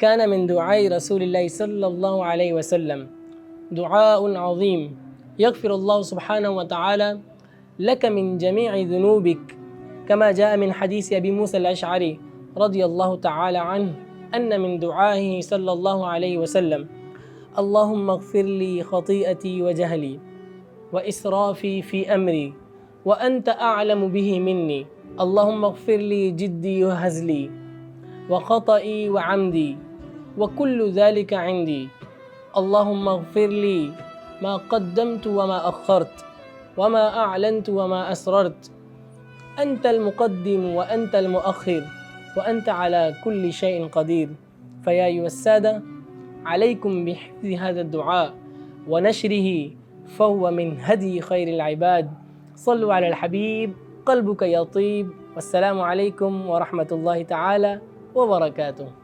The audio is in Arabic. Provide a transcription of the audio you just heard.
كان من دعاء رسول الله صلى الله عليه وسلم دعاء عظيم يغفر الله سبحانه وتعالى لك من جميع ذنوبك، كما جاء من حديث أبي موسى الأشعري رضي الله تعالى عنه أن من دعائه صلى الله عليه وسلم: اللهم اغفر لي خطيئتي وجهلي وإسرافي في أمري وأنت أعلم به مني، اللهم اغفر لي جدي وهزلي وخطئي وعمدي وكل ذلك عندي، اللهم اغفر لي ما قدمت وما أخرت وما أعلنت وما أسررت، أنت المقدم وأنت المؤخر وأنت على كل شيء قدير. فيا أيها السادة، عليكم بحفظ هذا الدعاء ونشره، فهو من هدي خير العباد. صلوا على الحبيب قلبك يطيب. والسلام عليكم ورحمة الله تعالى وبركاته.